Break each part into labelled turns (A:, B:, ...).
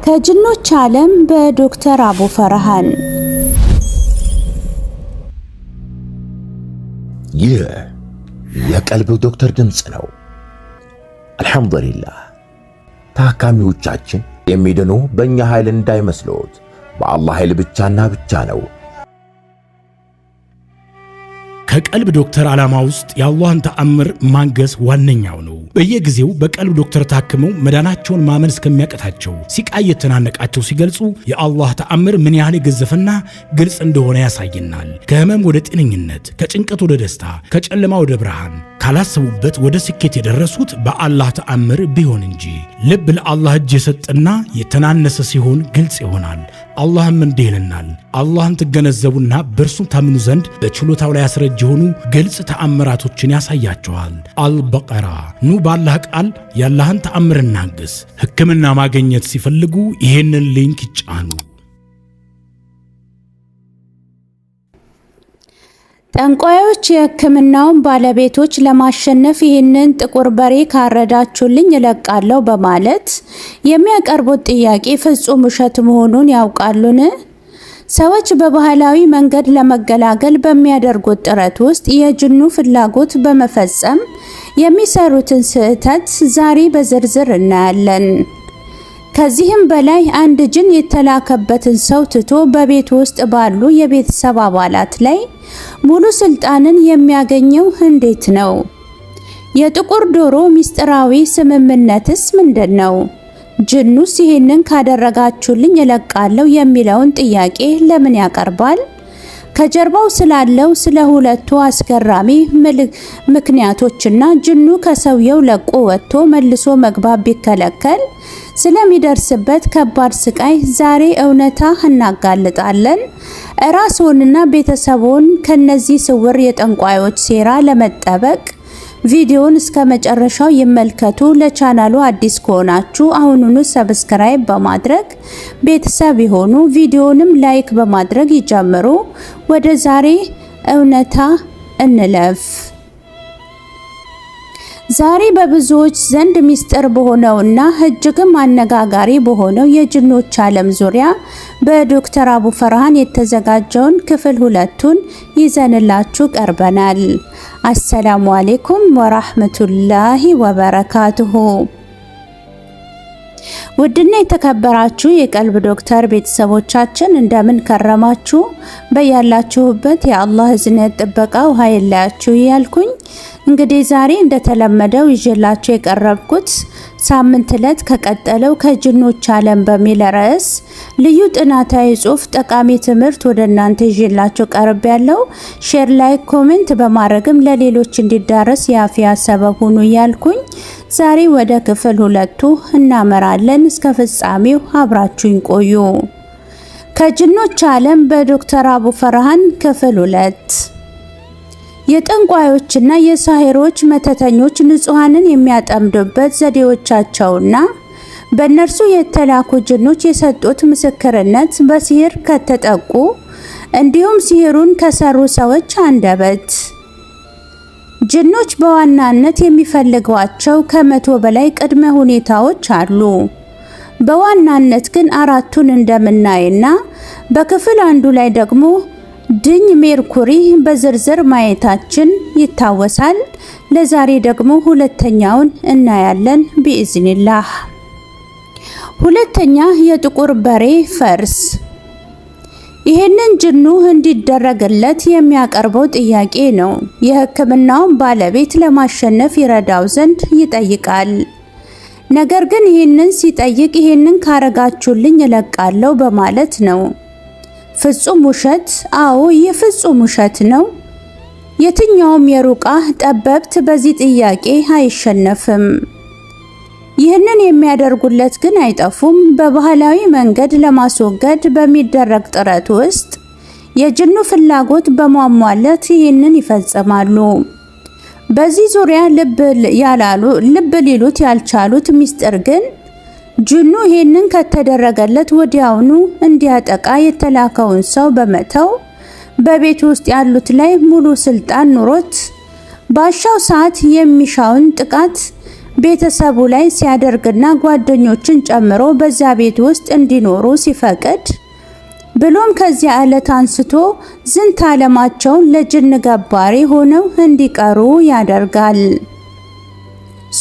A: ከጅኖች ዓለም በዶክተር አቡ ፈርሃን።
B: ይህ የቀልብ ዶክተር ድምጽ ነው። አልሐምዱሊላህ። ታካሚዎቻችን የሚድኑ በእኛ ኃይል እንዳይመስሎት በአላህ ኃይል ብቻና ብቻ ነው።
C: ከቀልብ ዶክተር ዓላማ ውስጥ የአላህን ተአምር ማንገስ ዋነኛው ነው። በየጊዜው በቀልብ ዶክተር ታክመው መዳናቸውን ማመን እስከሚያቀታቸው ሲቃይ የተናነቃቸው ሲገልጹ የአላህ ተአምር ምን ያህል የገዘፈና ግልጽ እንደሆነ ያሳየናል። ከህመም ወደ ጤነኝነት፣ ከጭንቀት ወደ ደስታ፣ ከጨለማ ወደ ብርሃን፣ ካላሰቡበት ወደ ስኬት የደረሱት በአላህ ተአምር ቢሆን እንጂ። ልብ ለአላህ እጅ የሰጠና የተናነሰ ሲሆን ግልጽ ይሆናል። አላህም እንዲህ ይለናል፣ አላህን ትገነዘቡና በእርሱ ታምኑ ዘንድ በችሎታው ላይ ያስረጅ የሆኑ ግልጽ ተአምራቶችን ያሳያቸዋል። አልበቀራ። ኑ ባላህ ቃል ያላህን ተአምር እናግስ። ሕክምና ማግኘት ሲፈልጉ ይሄንን ሊንክ ይጫኑ።
A: ጠንቋዮች የሕክምናውን ባለቤቶች ለማሸነፍ ይህንን ጥቁር በሬ ካረዳችሁልኝ እለቃለሁ በማለት የሚያቀርቡት ጥያቄ ፍጹም ውሸት መሆኑን ያውቃሉን? ሰዎች በባህላዊ መንገድ ለመገላገል በሚያደርጉት ጥረት ውስጥ የጅኑ ፍላጎት በመፈጸም የሚሰሩትን ስህተት ዛሬ በዝርዝር እናያለን። ከዚህም በላይ አንድ ጅን የተላከበትን ሰው ትቶ በቤት ውስጥ ባሉ የቤተሰብ አባላት ላይ ሙሉ ስልጣንን የሚያገኘው እንዴት ነው? የጥቁር ዶሮ ሚስጥራዊ ስምምነትስ ምንድን ነው? ጅኑስ ይህንን ካደረጋችሁልኝ እለቃለሁ የሚለውን ጥያቄ ለምን ያቀርባል? ከጀርባው ስላለው ስለ ሁለቱ አስገራሚ ምክንያቶችና ጅኑ ከሰውየው ለቆ ወጥቶ መልሶ መግባት ቢከለከል ስለሚደርስበት ከባድ ስቃይ ዛሬ እውነታ እናጋልጣለን። ራስዎንና ቤተሰቦን ከነዚህ ስውር የጠንቋዮች ሴራ ለመጠበቅ ቪዲዮውን እስከ መጨረሻው ይመልከቱ። ለቻናሉ አዲስ ከሆናችሁ አሁኑኑ ሰብስክራይብ በማድረግ ቤተሰብ ይሁኑ። ቪዲዮውንም ላይክ በማድረግ ይጀምሩ። ወደ ዛሬ እውነታ እንለፍ። ዛሬ በብዙዎች ዘንድ ሚስጥር በሆነውና እጅግም አነጋጋሪ በሆነው የጅኖች ዓለም ዙሪያ በዶክተር አቡ ፈርሃን የተዘጋጀውን ክፍል 2ቱን ይዘንላችሁ ቀርበናል። አሰላሙ አለይኩም ወራህመቱላሂ ወበረካቱሁ። ውድና የተከበራችሁ የቀልብ ዶክተር ቤተሰቦቻችን እንደምን ከረማችሁ? በያላችሁበት የአላህ እዝነት ጥበቃው ኃይላችሁ ያልኩኝ እንግዲህ ዛሬ እንደተለመደው ይዤላችሁ የቀረብኩት ሳምንት ዕለት ከቀጠለው ከጅኖች ዓለም በሚል ርዕስ ልዩ ጥናታዊ ጽሑፍ ጠቃሚ ትምህርት ወደ እናንተ ይዤላችሁ ቀርብ ያለው። ሼር፣ ላይክ፣ ኮሜንት በማድረግም ለሌሎች እንዲዳረስ የአፊያ ሰበብ ሁኑ ያልኩኝ ዛሬ ወደ ክፍል 2ቱ እናመራለን። እስከ ፍጻሜው አብራችሁኝ ቆዩ። ከጅኖች ዓለም በዶክተር አቡ ፈርሃን ክፍል 2። የጠንቋዮችና የሳሂሮች መተተኞች ንጹሃንን የሚያጠምዱበት ዘዴዎቻቸውና በእነርሱ የተላኩ ጅኖች የሰጡት ምስክርነት በሲህር ከተጠቁ እንዲሁም ሲህሩን ከሰሩ ሰዎች አንደበት። ጅኖች በዋናነት የሚፈልጓቸው ከ100 በላይ ቅድመ ሁኔታዎች አሉ። በዋናነት ግን 4ቱን እንደምናይና በክፍል 1 ላይ ደግሞ ድኝ ሜርኩሪ በዝርዝር ማየታችን ይታወሳል። ለዛሬ ደግሞ ሁለተኛውን እናያለን ቢኢዝኒላህ። ሁለተኛ የጥቁር በሬ ፈርስ። ይሄንን ጅኑ እንዲደረግለት የሚያቀርበው ጥያቄ ነው። የሕክምናውን ባለቤት ለማሸነፍ ይረዳው ዘንድ ይጠይቃል። ነገር ግን ይሄንን ሲጠይቅ ይሄንን ካረጋችሁልኝ እለቃለሁ በማለት ነው። ፍጹም ውሸት። አዎ ይህ ፍጹም ውሸት ነው። የትኛውም የሩቃ ጠበብት በዚህ ጥያቄ አይሸነፍም። ይህንን የሚያደርጉለት ግን አይጠፉም። በባህላዊ መንገድ ለማስወገድ በሚደረግ ጥረት ውስጥ የጅኑ ፍላጎት በማሟላት ይህንን ይፈጽማሉ። በዚህ ዙሪያ ልብ ሊሉት ያልቻሉት ሚስጥር ግን ጅኑ ይህንን ከተደረገለት ወዲያውኑ እንዲያጠቃ የተላከውን ሰው በመተው በቤት ውስጥ ያሉት ላይ ሙሉ ስልጣን ኑሮት ባሻው ሰዓት የሚሻውን ጥቃት ቤተሰቡ ላይ ሲያደርግና ጓደኞችን ጨምሮ በዛ ቤት ውስጥ እንዲኖሩ ሲፈቅድ ብሎም ከዚያ ዕለት አንስቶ ዝንተ ዓለማቸውን ለጅን ገባሪ ሆነው እንዲቀሩ ያደርጋል።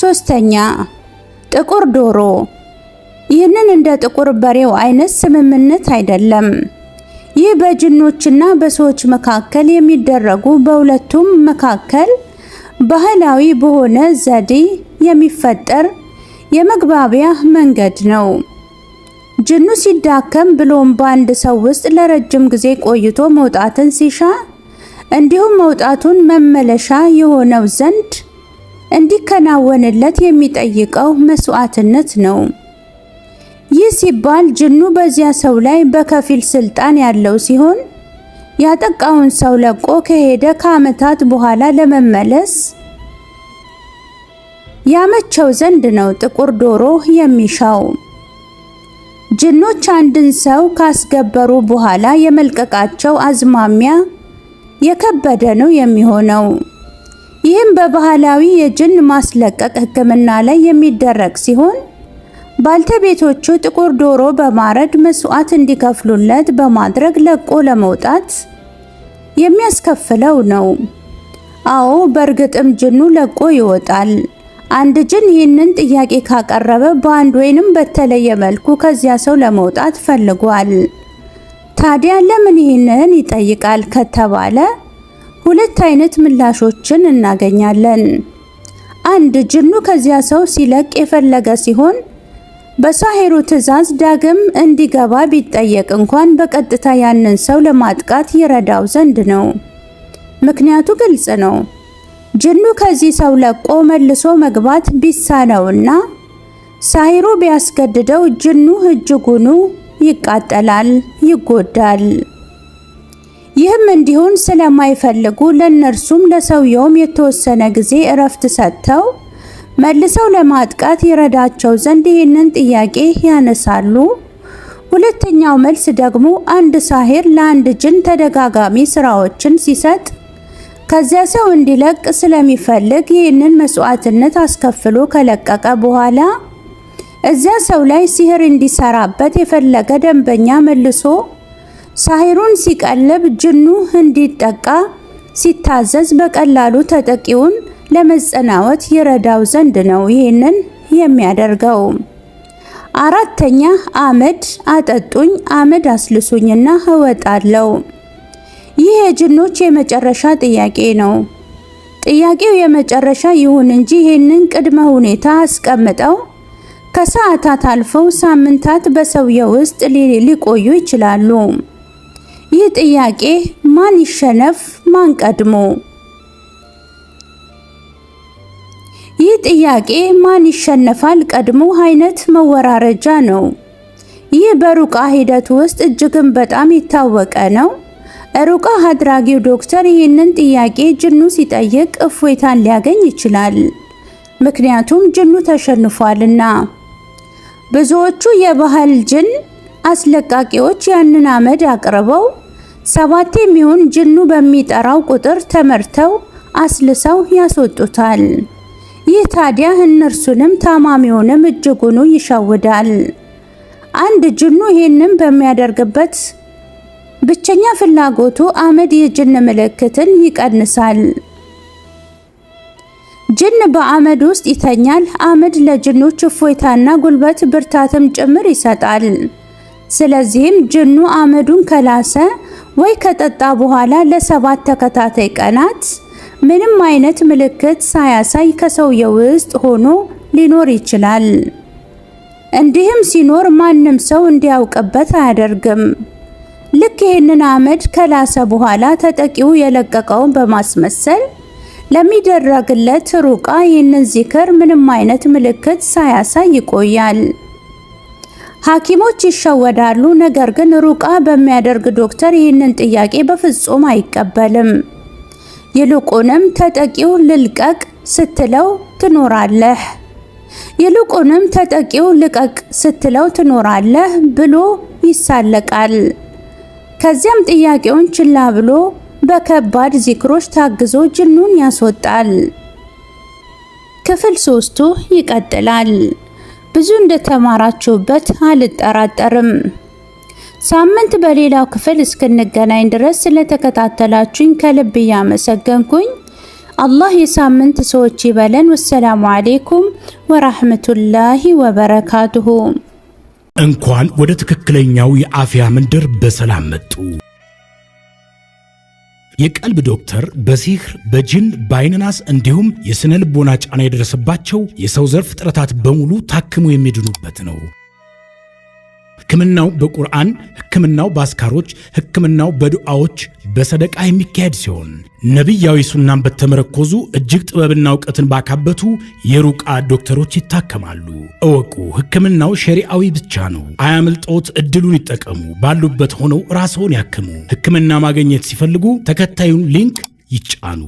A: ሶስተኛ ጥቁር ዶሮ። ይህንን እንደ ጥቁር በሬው አይነት ስምምነት አይደለም። ይህ በጅኖችና በሰዎች መካከል የሚደረጉ በሁለቱም መካከል ባህላዊ በሆነ ዘዴ የሚፈጠር የመግባቢያ መንገድ ነው። ጅኑ ሲዳከም ብሎም በአንድ ሰው ውስጥ ለረጅም ጊዜ ቆይቶ መውጣትን ሲሻ እንዲሁም መውጣቱን መመለሻ የሆነው ዘንድ እንዲከናወንለት የሚጠይቀው መስዋዕትነት ነው። ይህ ሲባል ጅኑ በዚያ ሰው ላይ በከፊል ስልጣን ያለው ሲሆን ያጠቃውን ሰው ለቆ ከሄደ ከዓመታት በኋላ ለመመለስ ያመቸው ዘንድ ነው ጥቁር ዶሮ የሚሻው። ጅኖች አንድን ሰው ካስገበሩ በኋላ የመልቀቃቸው አዝማሚያ የከበደ ነው የሚሆነው። ይህም በባህላዊ የጅን ማስለቀቅ ሕክምና ላይ የሚደረግ ሲሆን ባልተቤቶቹ ጥቁር ዶሮ በማረድ መስዋዕት እንዲከፍሉለት በማድረግ ለቆ ለመውጣት የሚያስከፍለው ነው። አዎ በእርግጥም ጅኑ ለቆ ይወጣል። አንድ ጅን ይህንን ጥያቄ ካቀረበ በአንድ ወይንም በተለየ መልኩ ከዚያ ሰው ለመውጣት ፈልጓል። ታዲያ ለምን ይህንን ይጠይቃል ከተባለ ሁለት አይነት ምላሾችን እናገኛለን። አንድ ጅኑ ከዚያ ሰው ሲለቅ የፈለገ ሲሆን በሳሂሩ ትዕዛዝ ዳግም እንዲገባ ቢጠየቅ እንኳን በቀጥታ ያንን ሰው ለማጥቃት ይረዳው ዘንድ ነው። ምክንያቱ ግልጽ ነው። ጅኑ ከዚህ ሰው ለቆ መልሶ መግባት ቢሳነውና ሳሂሩ ቢያስገድደው ጅኑ እጅጉኑ ይቃጠላል፣ ይጎዳል። ይህም እንዲሆን ስለማይፈልጉ ለነርሱም ለሰውየውም የተወሰነ ጊዜ እረፍት ሰጥተው መልሰው ለማጥቃት ይረዳቸው ዘንድ ይህንን ጥያቄ ያነሳሉ። ሁለተኛው መልስ ደግሞ አንድ ሳሂር ለአንድ ጅን ተደጋጋሚ ስራዎችን ሲሰጥ ከዚያ ሰው እንዲለቅ ስለሚፈልግ ይህንን መስዋዕትነት አስከፍሎ ከለቀቀ በኋላ እዚያ ሰው ላይ ሲህር እንዲሰራበት የፈለገ ደንበኛ መልሶ ሳሂሩን ሲቀልብ ጅኑ እንዲጠቃ ሲታዘዝ በቀላሉ ተጠቂውን ለመጸናወት ይረዳው ዘንድ ነው ይህንን የሚያደርገው። አራተኛ አመድ አጠጡኝ፣ አመድ አስልሱኝና እወጣለሁ። ይህ የጅኖች የመጨረሻ ጥያቄ ነው። ጥያቄው የመጨረሻ ይሁን እንጂ ይህንን ቅድመ ሁኔታ አስቀምጠው ከሰዓታት አልፈው ሳምንታት በሰውየው ውስጥ ሊቆዩ ይችላሉ። ይህ ጥያቄ ማን ይሸነፍ ማን ቀድሞ? ይህ ጥያቄ ማን ይሸነፋል ቀድሞ አይነት መወራረጃ ነው። ይህ በሩቃ ሂደት ውስጥ እጅግም በጣም የታወቀ ነው። ሩቃ አድራጊው ዶክተር ይህንን ጥያቄ ጅኑ ሲጠይቅ እፎይታን ሊያገኝ ይችላል። ምክንያቱም ጅኑ ተሸንፏልና። ብዙዎቹ የባህል ጅን አስለቃቂዎች ያንን አመድ አቅርበው 7 የሚሆን ጅኑ በሚጠራው ቁጥር ተመርተው አስልሰው ያስወጡታል። ይህ ታዲያ እነርሱንም ታማሚውንም እጅጉኑ ይሸውዳል። አንድ ጅኑ ይህንን በሚያደርግበት ብቸኛ ፍላጎቱ አመድ የጅን ምልክትን ይቀንሳል። ጅን በአመድ ውስጥ ይተኛል። አመድ ለጅኖች እፎይታና ጉልበት ብርታትም ጭምር ይሰጣል። ስለዚህም ጅኑ አመዱን ከላሰ ወይ ከጠጣ በኋላ ለ7 ተከታታይ ቀናት ምንም አይነት ምልክት ሳያሳይ ከሰውየው ውስጥ ሆኖ ሊኖር ይችላል። እንዲህም ሲኖር ማንም ሰው እንዲያውቅበት አያደርግም። ልክ ይህንን አመድ ከላሰ በኋላ ተጠቂው የለቀቀውን በማስመሰል ለሚደረግለት ሩቃ ይህንን ዚክር ምንም አይነት ምልክት ሳያሳይ ይቆያል። ሐኪሞች ይሸወዳሉ። ነገር ግን ሩቃ በሚያደርግ ዶክተር ይህንን ጥያቄ በፍጹም አይቀበልም። ይልቁንም ተጠቂው ልልቀቅ ስትለው ትኖራለህ፣ ይልቁንም ተጠቂው ልቀቅ ስትለው ትኖራለህ ብሎ ይሳለቃል። ከዚያም ጥያቄውን ችላ ብሎ በከባድ ዚክሮች ታግዞ ጅኑን ያስወጣል። ክፍል 3 ይቀጥላል። ብዙ እንደተማራችሁበት አልጠራጠርም። ሳምንት በሌላው ክፍል እስክንገናኝ ድረስ ስለተከታተላችሁኝ ከልብ እያመሰገንኩኝ አላህ የሳምንት ሰዎች ይበለን። ወሰላሙ አሌይኩም ወራህመቱላሂ ወበረካቱሁ።
C: እንኳን ወደ ትክክለኛው የአፍያ መንደር በሰላም መጡ። የቀልብ ዶክተር በሲህር በጅን በአይንናስ እንዲሁም የስነ ልቦና ጫና የደረሰባቸው የሰው ዘር ፍጥረታት በሙሉ ታክሞ የሚድኑበት ነው። ሕክምናው በቁርአን፣ ሕክምናው በአስካሮች፣ ሕክምናው በዱዓዎች በሰደቃ የሚካሄድ ሲሆን ነቢያዊ ሱናን በተመረኮዙ እጅግ ጥበብና እውቀትን ባካበቱ የሩቃ ዶክተሮች ይታከማሉ። እወቁ፣ ሕክምናው ሸሪዓዊ ብቻ ነው። አያምልጦት፣ እድሉን ይጠቀሙ። ባሉበት ሆነው ራስዎን ያክሙ። ሕክምና ማግኘት ሲፈልጉ ተከታዩን ሊንክ ይጫኑ።